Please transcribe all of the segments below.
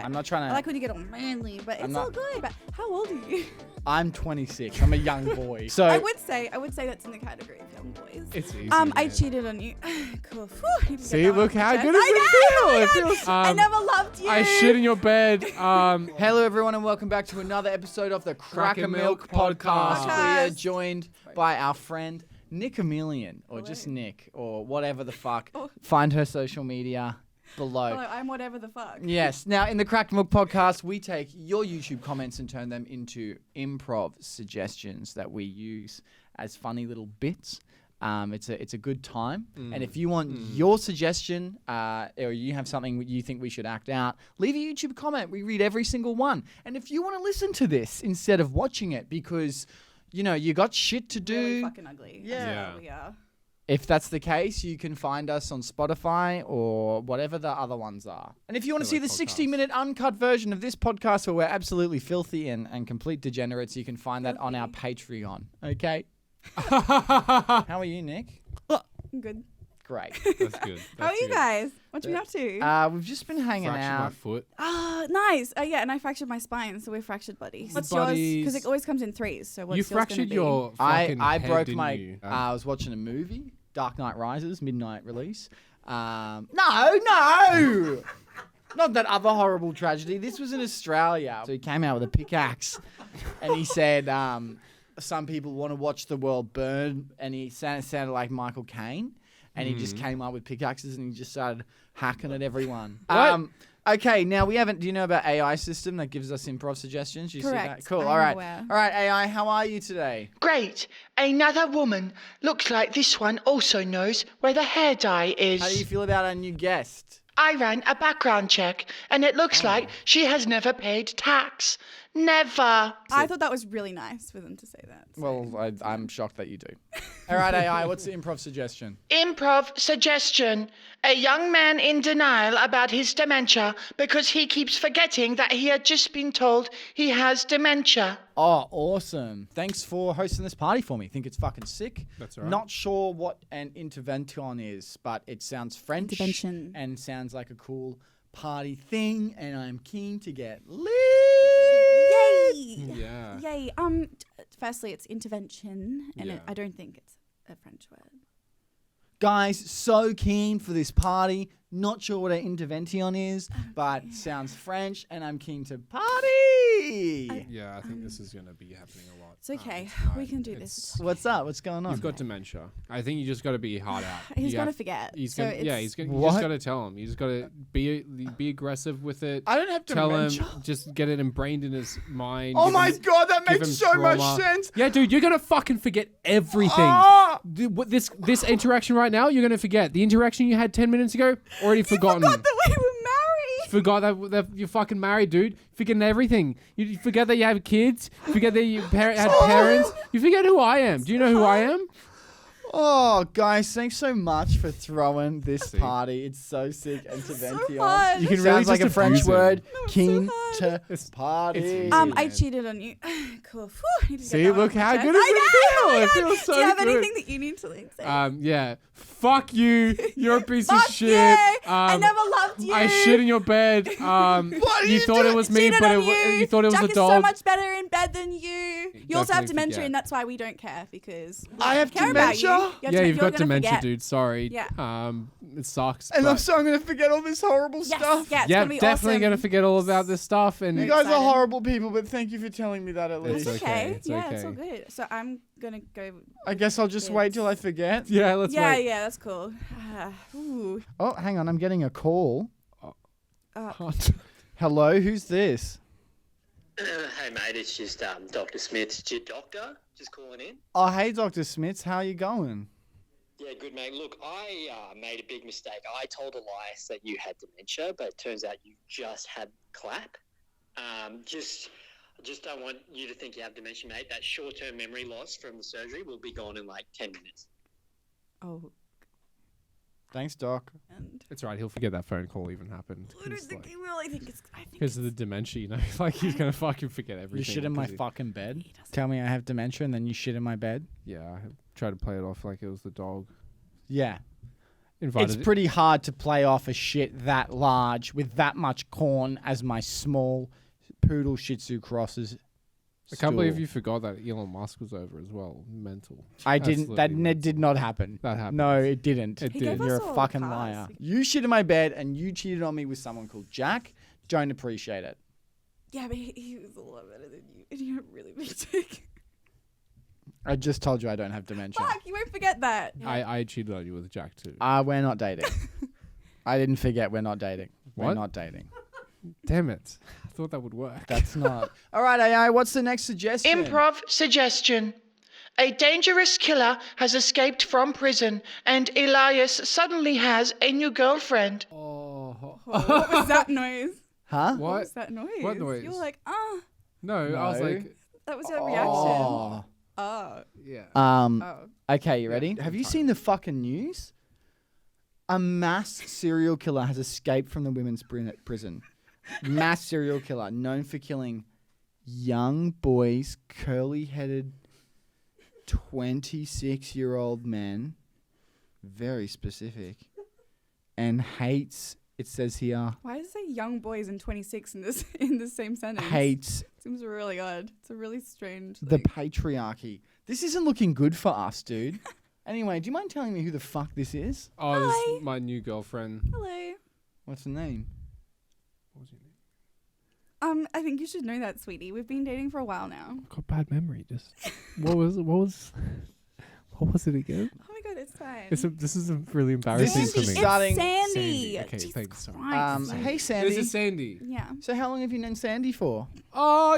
I'm not trying to. I like when you get all manly, but it's all good. But how old are you? I'm 26. I'm a young boy. So I would say that's in the category of young boys. It's easy. I cheated on you. Cool. Whew, See, look how good it feels. I never loved you. I shit in your bed. hello, everyone, and welcome back to another episode of the CrackerMilk Podcast. We are joined by our friend Nichameleon, or just Nick, or whatever the fuck. Find her social media below. Hello, I'm whatever the fuck. Yes. Now, in the CrackerMilk Podcast, we take your YouTube comments and turn them into improv suggestions that we use as funny little bits. It's a good time. And if you want your suggestion or you have something you think we should act out, leave a YouTube comment. We read every single one. And if you want to listen to this instead of watching it because, you know, you got shit to do. Really fucking ugly. Yeah. We are. If that's the case, you can find us on Spotify or whatever the other ones are. And if you want to see the 60-minute uncut version of this podcast where we're absolutely filthy and complete degenerates, you can find that on our Patreon. Okay? How are you, Nick? I'm good. Great. That's good. How are you guys? What you been up to? We've just been hanging Fractured out. my foot. Nice. Yeah, and I fractured my spine, so we're fractured buddies. What's Buddies. yours? Because it always comes in threes. So what's You yours gonna fractured be? your fucking I head, broke didn't my. you? I was watching a movie, Dark Knight Rises, midnight release. No, not that other horrible tragedy. This was in Australia. So he came out with a pickaxe, and he said, "Some people want to watch the world burn," and he sounded like Michael Caine. And he just came up with pickaxes and he just started hacking at everyone. Okay, now we haven't. Do you know about AI system that gives us improv suggestions? You Correct. See that? Cool. I'm All right. aware. All right, AI. How are you today? Great. Another woman. Looks like this one also knows where the hair dye is. How do you feel about our new guest? I ran a background check, and it looks like she has never paid tax. Never. I thought that was really nice for them to say that. So. Well, I'm shocked that you do. All right, AI. What's the improv suggestion? Improv suggestion. A young man in denial about his dementia because he keeps forgetting that he had just been told he has dementia. Oh, awesome. Thanks for hosting this party for me. Think it's fucking sick. That's all right. Not sure what an intervention is, but it sounds French. Intervention. And sounds like a cool party thing, and I'm keen to get lit. Yay! Yeah. Yay. Firstly, it's intervention, and I don't think it's a French word. Guys, so keen for this party. Not sure what an intervention is, but sounds French, and I'm keen to party. Yeah, I think this is going to be happening a lot. It's okay. tonight. We can do this. What's up? What's going on? You've got dementia. I think you just got to be hard out. He's going to forget. He's so gonna, yeah, he's gonna, you What? just got to tell him. You just got to be aggressive with it. I don't have Tell dementia. him, just get it ingrained in his mind. Oh give my him- God, that give makes him so much trauma. sense. Yeah, dude, you're gonna fucking forget everything. Ah! Dude, what this interaction right now, you're gonna forget. The interaction you had 10 minutes ago, already forgotten. Forgot that we were married. Forgot that you're fucking married, dude. Forgetting everything. You forget that you have kids. Forget that you had parents. You forget who I am. Do you know who I am? Oh, guys, thanks so much for throwing this party. It's so sick. Intervention. hard. You can Sounds really like just a French abuse him. word. No, Keen it's to It's party. easy. I man. cheated on you. Cool. Whew, I need to get See, that one look off my how chest. good does I it know, feel? It oh my feels God. so Do you have good. anything that you need to say? Yeah. Fuck you. You're a piece of Fuck shit. you. I never loved you. I shit in your bed. You thought it was me, Cheated but on you thought it was Jack a is so dog. much better in bed than you. You also have Definitely dementia, forget. and that's why we don't care because we I have care about you. dementia? Yeah, you've you're got gonna dementia, forget. dude. Sorry. Yeah. It sucks. And but I'm going to forget all this horrible Yes, stuff. yeah, it's yeah, gonna be definitely awesome. gonna forget all about this stuff. And You guys excited. are horrible people, but thank you for telling me that at It's least. It's okay. It's Yeah, it's all okay. good. So I'm gonna go. I guess I'll just wait till I forget. yeah, let's Yeah, wait. yeah, that's cool. Ooh. Oh, hang on. I'm getting a call. Can't. Hello, who's this? Hey mate, it's just Dr. Smith. It's your doctor, just calling in. Oh, hey, Dr. Smits. How you going? Yeah, good mate. Look, I made a big mistake. I told Elias that you had dementia, but it turns out you just had clap. Just don't want you to think you have dementia, mate. That short-term memory loss from the surgery will be gone in like 10 minutes. Oh. Thanks, Doc. And It's right. He'll forget that phone call even happened. I don't think he will. I think it's. Because of the dementia, you know, like he's gonna fucking forget everything. You shit in my 'cause he- fucking bed? He doesn't. Tell me I have dementia and then you shit in my bed? Yeah, I tried to play it off like it was the dog. Yeah. invited. It's pretty hard to play off a shit that large with that much corn as my small poodle Shih Tzu crosses. I can't believe you forgot that Elon Musk was over as well. Mental. I didn't. That Absolutely did not happen. That happened. No, it didn't. It He did. gave us You're all a fucking cars. liar. You shit in my bed and you cheated on me with someone called Jack. Don't appreciate it. Yeah, but he was a lot better than you. And you're a really big dick. I just told you I don't have dementia. Fuck, you won't forget that. I cheated on you with Jack too. We're not dating. I didn't forget we're not dating. We're What? not dating. Damn it. I thought that would work. That's not. All right, AI, what's the next suggestion? Improv suggestion. A dangerous killer has escaped from prison, and Elias suddenly has a new girlfriend. Oh. What was that noise? Huh? What What? was that noise? What noise? You were like, No, I was No. like, that was your reaction. Oh. Oh. yeah. Okay, you ready? Have you seen the fucking news? A mass serial killer has escaped from the women's prison. Mass serial killer known for killing young boys, curly-headed 26-year-old men. Very specific. And hates, it says here, Why does it say young boys and 26 in the same sentence? hates Seems really odd. It's a really strange. the like- patriarchy. This isn't looking good for us, dude. Anyway, do you mind telling me who the fuck this is? Oh, this Hi. is my new girlfriend. Hello. What's the name? What was your name? I think you should know that, sweetie. We've been dating for a while now. I've got bad memory. Just what was it again? Oh my god, it's fine. This is a really embarrassing is for me. It's starting- Sandy. Sandy. Okay, Jesus thanks, sorry. Christ. Hey, Sandy. This is Sandy. Yeah. So how long have you known Sandy for? Oh,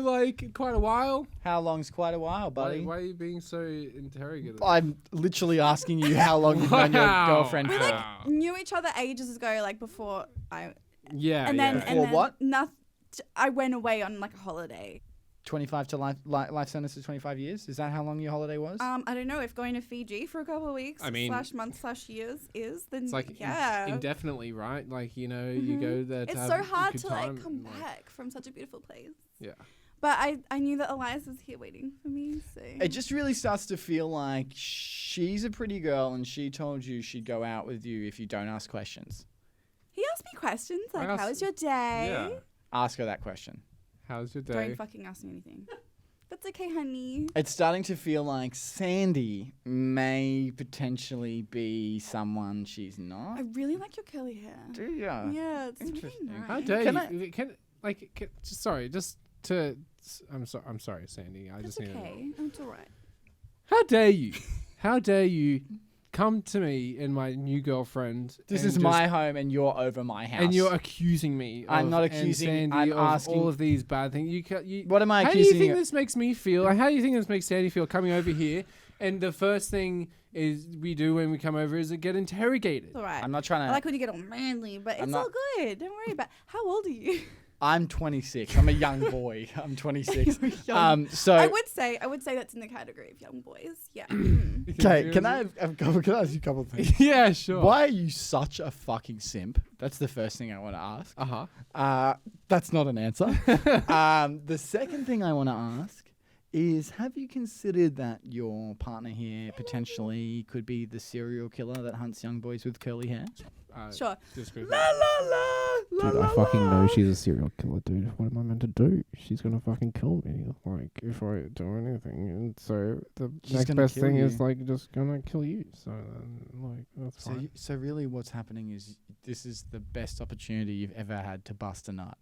like quite a while. How long's quite a while, buddy? Why are you being so interrogative? I'm literally asking you how long you've known your Wow. girlfriend We for. like knew each other ages ago, like before I. Yeah, And then yeah. and Or then what? I went away on like a holiday. 25 to life sentence to 25 years? Is that how long your holiday was? I don't know if going to Fiji for a couple of weeks I mean- /months /years is then It's like yeah. indefinitely, right? Like, you go there to It's have so a hard good to time like come and, like, back from such a beautiful place. Yeah. But I knew that Elias was here waiting for me, so It just really starts to feel like she's a pretty girl and she told you she'd go out with you if you don't ask questions. he asked me questions like, asked- "How was your day?" Yeah. Ask her that question. How's your day? Don't fucking ask me anything. That's okay, honey. It's starting to feel like Sandy may potentially be someone she's not. I really like your curly hair. Do ya? Yeah, it's really Interesting. nice. How dare Can you? Sorry, just to. I'm sorry, Sandy. I That's just need. okay. It's alright. How dare you? How dare you come to me and my new girlfriend? This and is just- my home and you're over my house. And you're accusing me. I'm of- not and accusing, Sandy I'm of asking- all of these bad things. You. What am I How do accusing you think you? this makes me feel? Like, how do you think this makes Sandy feel coming over here? And the first thing is we do when we come over is get interrogated. It's alright. I'm not trying I to. like when you get all manly, but it's not- all good. Don't worry about. How old are you? I'm 26. I'm a young boy. I'm 26. You're young. So I would say that's in the category of young boys. Yeah. Mm. okay, can I ask you a couple of things? Yeah, sure. Why are you such a fucking simp? That's the first thing I want to ask. That's not an answer. The second thing I want to ask is, have you considered that your partner here potentially could be the serial killer that hunts young boys with curly hair? Sure. Dude, La la la. I fucking know she's a serial killer, dude. What am I meant to do? She's gonna fucking kill me, like, if I do anything. And so the She's next gonna best kill thing you. is like just gonna kill you. So like that's So, fine. so really, what's happening is this is the best opportunity you've ever had to bust a nut.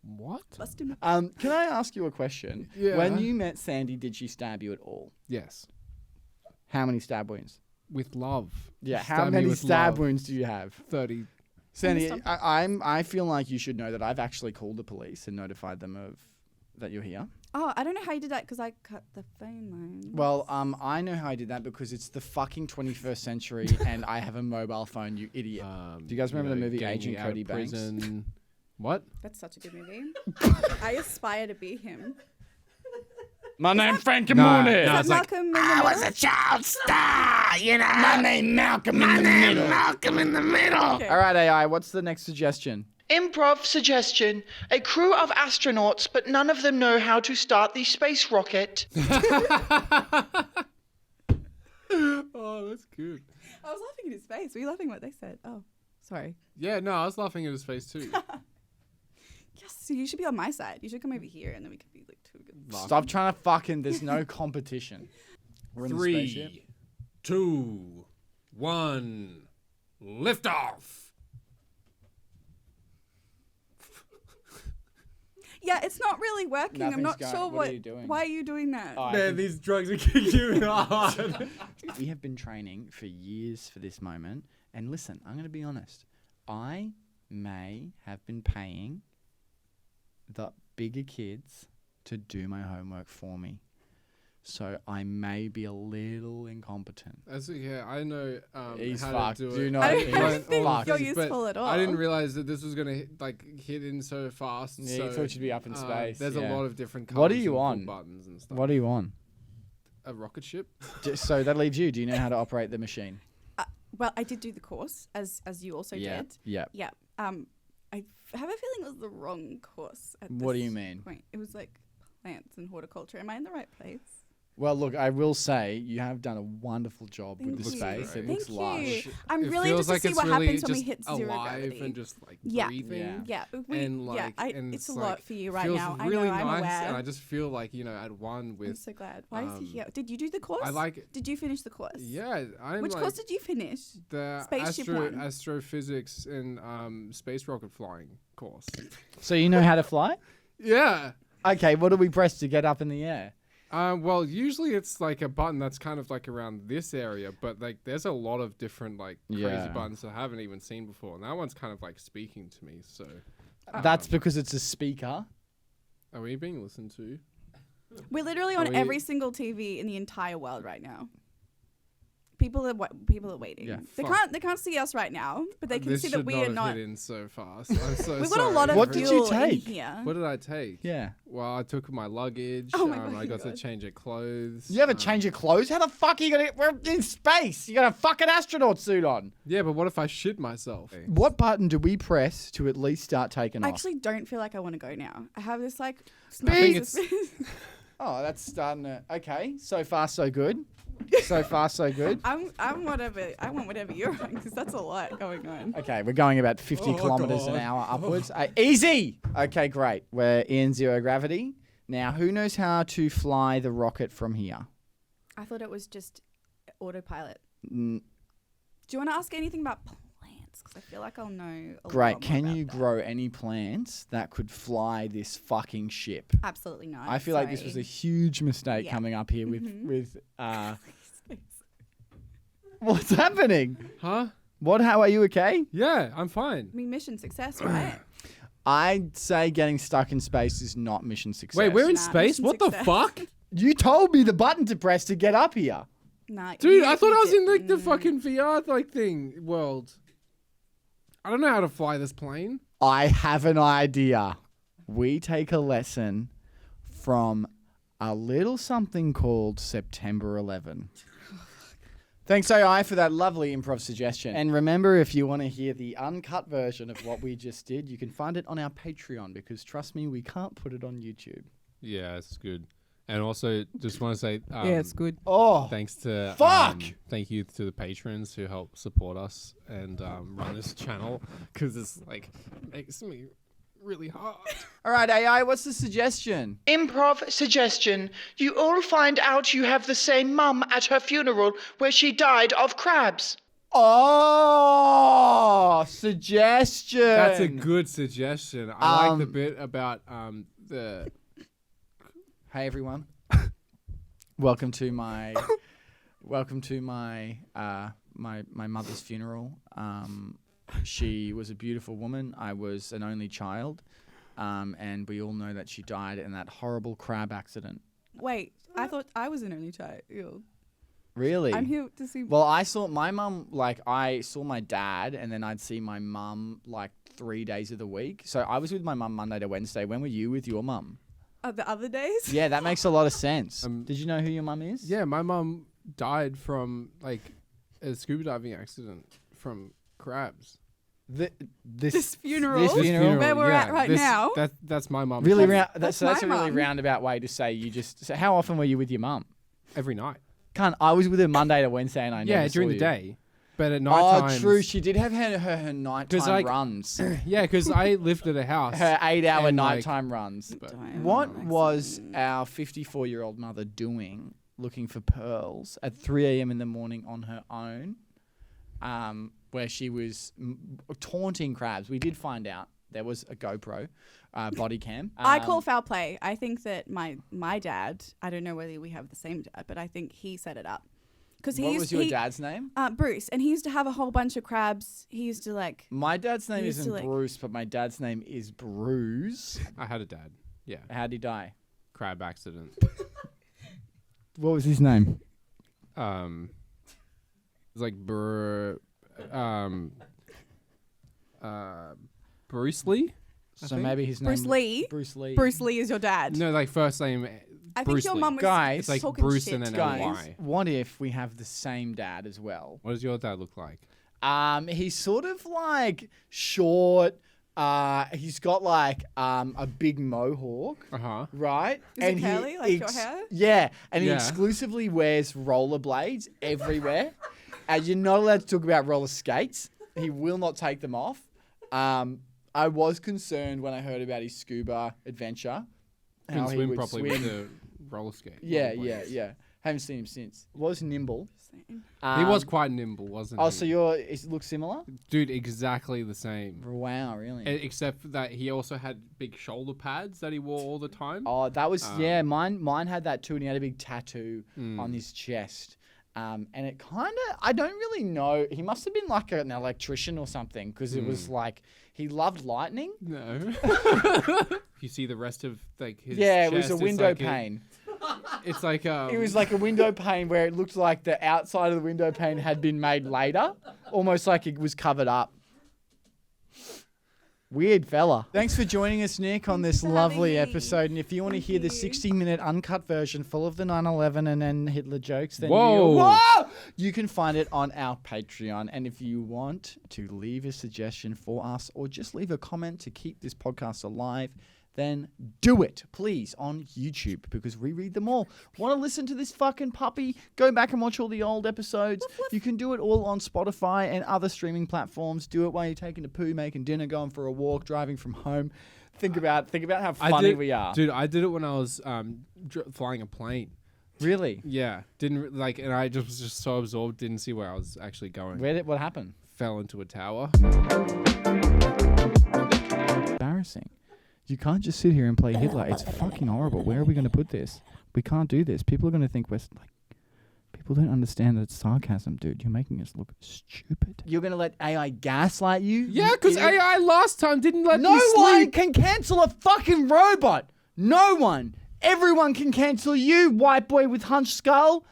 What? Bust him. Can I ask you a question? Yeah. When you met Sandy, did she stab you at all? Yes, How many stab wounds? with love. Yeah. Stab How me many with stab love. wounds do you have? 30. Sandy, Stump. I feel like you should know that I've actually called the police and notified them of that you're here. Oh, I don't know how you did that because I cut the phone line. Well, I know how I did that because it's the fucking 21st century and I have a mobile phone, you idiot. Do you guys remember the movie getting Agent me out of Cody Banks? prison. What? That's such a good movie. I aspire to be him. My name's Frankie Nah, Mooney. nah. Is that it's like, Malcolm in the Middle? Child star, you know. My name Malcolm in the middle. Malcolm in the middle. Okay. All right, AI, what's the next suggestion? Improv suggestion. A crew of astronauts, but none of them know how to start the space rocket. oh, that's good. I was laughing at his face. Were you laughing at what they said? Oh, sorry. Yeah, no, I was laughing at his face too. Yes, so you should be on my side. You should come over here and then we could be like two good. Stop trying to fucking. There's no competition. We're in the 3, spaceship. 2, 1, lift off. Yeah, it's not really working. I'm Nothing's not going- sure what are you doing? Why are you doing that? Oh, I Man, think- these drugs are kicking you hard. We have been training for years for this moment. And listen, I'm going to be honest. I may have been paying the bigger kids to do my homework for me. So I may be a little incompetent. Yeah, I know He's how fucked. to do Do it. not- I he's don't think fucked. you're useful at all. I didn't realize that this was gonna hit in so fast. Yeah, so, you thought you'd be up in space. There's yeah. a lot of different. What are colors you and on? Buttons and stuff. What are you on? A rocket ship? So that leaves you. Do you know how to operate the machine? Well, I did do the course, as you also did. Yeah. Yeah. I have a feeling it was the wrong course at What do this you mean? point. It was like plants and horticulture. Am I in the right place? Well, look, I will say you have done a wonderful job with the Thank you. space. It Thank looks you. lush. I'm It really feels interested like to see it's what really happens when we just hit zero alive gravity. and just like Yeah. breathing. Yeah. Yeah, And like, and it's a it's lot like, for you right feels now. really I know, I'm nice, aware. and I just feel like at one I'm with. so glad. Why is he here? Did you do the course? I like it. Did you finish the course? Yeah, I'm Which like course did you finish? the Spaceship one? astrophysics and space rocket flying course. So you know how to fly? Yeah. Okay, what do we press to get up in the air? Well, usually it's like a button that's kind of like around this area, but like there's a lot of different like crazy Yeah. buttons I haven't even seen before, and that one's kind of like speaking to me. So, That's because it's a speaker. are we being listened to? We're literally Are on we- every single TV in the entire world right now. People are waiting. Yeah, They fuck. can't see us right now, but they can This see should that we not are have not. hit in so fast. I'm so We've sorry. got a lot of What did you fuel in take? here. What did I take? Yeah. Well, I took my luggage. Oh my I fucking got to God. change of clothes. You have a change of clothes? How the fuck are you gonna? We're in space. You got a fucking astronaut suit on. Yeah, but what if I shit myself? What button do we press to at least start taking I off? actually don't feel like I want to go now. I have this like. I think Oh, that's starting to. Okay, so far so good. So far so good. I'm whatever. I want whatever you're on because that's a lot going on. Okay, we're going about 50 kilometers an hour upwards. Easy. Okay, great. We're in zero gravity. Now, who knows how to fly the rocket from here? I thought it was just autopilot. Mm, Do you want to ask anything about plants? Because I feel like I'll know. A great. lot more Can about you that. grow any plants that could fly this fucking ship? Absolutely not. I feel like this was a huge mistake Yeah. coming up here Mhm. with what's happening? Huh? What? How are you? Okay? Yeah, I'm fine. I mean, mission success, right? I'd say getting stuck in space is not mission success. Wait, we're in Nah, space? mission What the success. fuck? You told me the button to press to get up here. Nah, Dude, you- I thought you I was did- in like the fucking VR like thing world. I don't know how to fly this plane. I have an idea. We take a lesson from a little something called September 11. Thanks, AI, for that lovely improv suggestion. And remember, if you want to hear the uncut version of what we just did, you can find it on our Patreon because, trust me, we can't put it on YouTube. Yeah, it's good. And also, just want to say, good. Oh, thanks to Fuck! Thank you to the patrons who help support us and run this channel because it's like makes me really hard. all right, AI, what's the suggestion? Improv suggestion. You all find out you have the same mum at her funeral where she died of crabs. Oh, suggestion. That's a good suggestion. I like the Um, bit about the. Hey everyone, welcome to my my mother's funeral. She was a beautiful woman. I was an only child, and we all know that she died in that horrible crab accident. Wait, I thought I was an only child. Ew. Really? I'm here to see. Well, I saw my mum. Like I saw my dad, and then I'd see my mum like 3 days of the week. So I was with my mum Monday to Wednesday. When were you with your mum? The other days? Yeah, that makes a lot of sense. Um, Did you know who your mum is? Yeah, my mum died from like a scuba diving accident from crabs. This funeral? This funeral? Where we're at right now? That's my mum. Really That's- round. that's That's a my really mum. roundabout way to say you just. So how often were you with your mum? every night. Can't. I was with her Monday to Wednesday, and I Yeah, never during saw the you. day. but at night times. Oh, true. She did have her nighttime runs. Yeah, because I lived at a house. Her 8-hour and, nighttime runs. What was our 54-year-old mother doing looking for pearls at 3 a.m. in the morning on her own, where she was taunting crabs? We did find out there was a GoPro body cam. I call foul play. I think that my dad, I don't know whether we have the same dad, but I think he set it up. What was your dad's name? Bruce. And he used to have a whole bunch of crabs. He used to like... My dad's name isn't Bruce, but my dad's name is Bruce. I had a dad. Yeah. How'd he die? Crab accident. What was his name? It's like Bruce Lee. So maybe his name... Bruce Lee? Bruce Lee. Bruce Lee is your dad. No, like first name... I Bruce think your Lee. mum was Guys, it's like talking Bruce shit and then to Guys, L-Y. what if we have the same dad as well? What does your dad look like? He's sort of like short. He's got like a big mohawk, right? Is it curly, like your hair? Yeah, and he Yeah. exclusively wears rollerblades everywhere. And you're not allowed to talk about roller skates. He will not take them off. I was concerned when I heard about his scuba adventure. Couldn't how he swim would properly swim. with the roller skate. Yeah. rollerblades. Haven't seen him since. Was nimble. He was quite nimble, wasn't he? Oh, so it looks similar? Dude, exactly the same. Wow, really? Except that he also had big shoulder pads that he wore all the time. Oh, that was Mine had that too, and he had a big tattoo on his chest. And it kind of, I don't really know. He must have been like an electrician or something, because it was like he loved lightning. No. You see the rest of like his Yeah, it chest, was a it's window like pane. It's like It was like a window pane where it looked like the outside of the window pane had been made later, almost like it was covered up. Weird fella. Thanks for joining us, Nick, on this lovely me. episode. And if you want to hear the 60-minute uncut version full of the 9/11 and then Hitler jokes, then you can find it on our Patreon. And if you want to leave a suggestion for us or just leave a comment to keep this podcast alive, then do it, please, on YouTube, because we read them all. Want to listen to this fucking puppy? Go back and watch all the old episodes. You can do it all on Spotify and other streaming platforms. Do it while you're taking a poo, making dinner, going for a walk, driving from home. Think about how funny we are. Dude, I did it when I was flying a plane. Really? Yeah. Didn't like, and I was just so absorbed, didn't see where I was actually going. What happened? Fell into a tower. Embarrassing. You can't just sit here and play Hitler. It's fucking horrible. Where are we going to put this? We can't do this. People are going to think we're like... People don't understand that it's sarcasm, dude. You're making us look stupid. You're going to let AI gaslight you? Yeah, because AI last time didn't let me sleep. No one can cancel a fucking robot. No one. Everyone can cancel you, white boy with hunched skull.